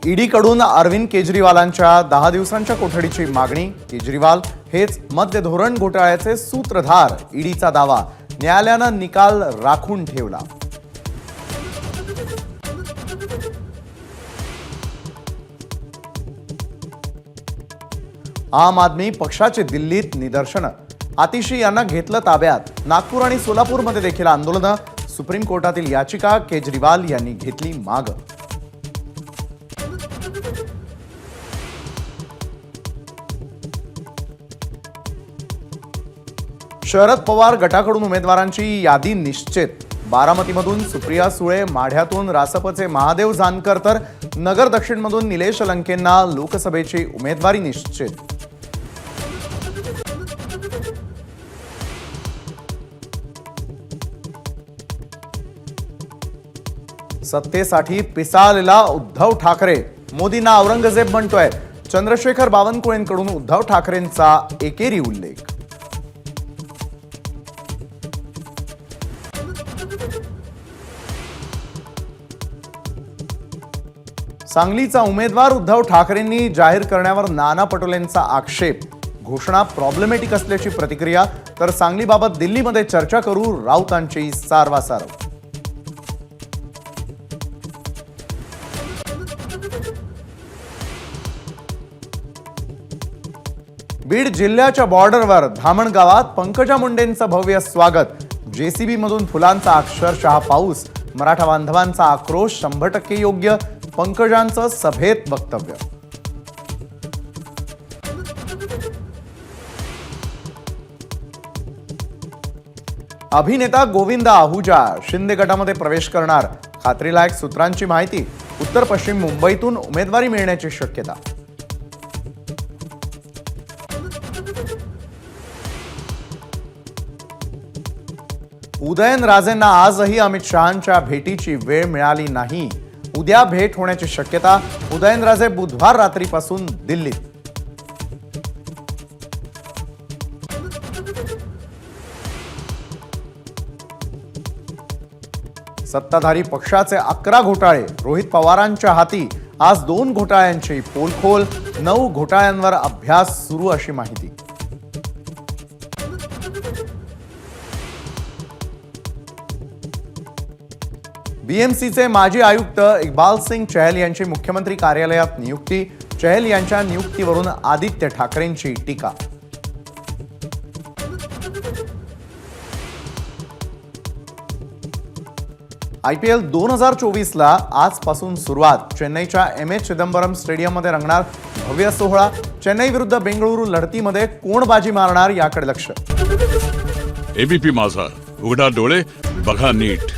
ईडीकडून अरविंद केजरीवालांच्या 10 दिवसांच्या कोठडीची मागणी। केजरीवाल हेच मद्य धोरण घोटाळ्याचे सूत्रधार, ईडीचा दावा। न्यायालयानं निकाल राखून ठेवला। आम आदमी पक्षाचे दिल्लीत निदर्शनं। आतिशी यांना घेतलं ताब्यात। नागपूर आणि सोलापूरमध्ये देखील आंदोलनं। सुप्रीम कोर्टातील याचिका केजरीवाल यांनी घेतली मागे। शरद पवार गटाकडून उमेदवारांची यादी निश्चित। बारामतीमधून सुप्रिया सुळे, माढ्यातून रासपचे महादेव जानकर तर नगर दक्षिणमधून निलेश लंकेंना लोकसभेची उमेदवारी निश्चित। सत्तेसाठी पिसाळलेला उद्धव ठाकरे मोदींना औरंगजेब म्हणतोय। चंद्रशेखर बावनकुळेंकडून उद्धव ठाकरेंचा एकेरी उल्लेख। सांगलीचा उमेदवार उद्धव ठाकरेंनी जाहीर करण्यावर नाना पटोलेंचा आक्षेप। घोषणा प्रॉब्लेमॅटिक असल्याची प्रतिक्रिया। तर सांगलीबाबत दिल्लीमध्ये चर्चा करू, राऊतांची सारवासारव। बीड जिल्ह्याच्या बॉर्डरवर धामण गावात पंकजा मुंडेंचं भव्य स्वागत। जेसीबी मधून फुलांचा अक्षरशः पाऊस। मराठा बांधवांचा आक्रोश 100% योग्य, पंकजांचं सभेत वक्तव्य। अभिनेता गोविंदा आहुजा शिंदे गटामध्ये प्रवेश करणार। खात्रीलायक सूत्रांची माहिती। उत्तर पश्चिम मुंबईतून उमेदवारी मिळण्याची शक्यता। उदयनराजेंना आजही अमित शहांच्या भेटीची वेळ मिळाली नाही। उद्या भेट होण्याची शक्यता। उदयनराजे बुधवार रात्रीपासून दिल्लीत। सत्ताधारी पक्षाचे 11 घोटाळे रोहित पवारांच्या हाती। आज 2 घोटाळ्यांची पोलखोल। 9 घोटाळ्यांवर अभ्यास सुरू अशी माहिती। बीएमसीचे माजी आयुक्त इकबाल सिंग चहल यांची मुख्यमंत्री कार्यालयात नियुक्ती। चहल यांच्या नियुक्तीवरून आदित्य ठाकरेंची टीका। आयपीएल 2024 ला आजपासून सुरुवात। चेन्नईच्या एम ए चिदंबरम स्टेडियममध्ये रंगणार भव्य सोहळा। चेन्नई विरुद्ध बेंगळुरू लढतीमध्ये कोण बाजी मारणार याकडे लक्ष। एबीपी माझा, उघडा डोळे बघा नीट।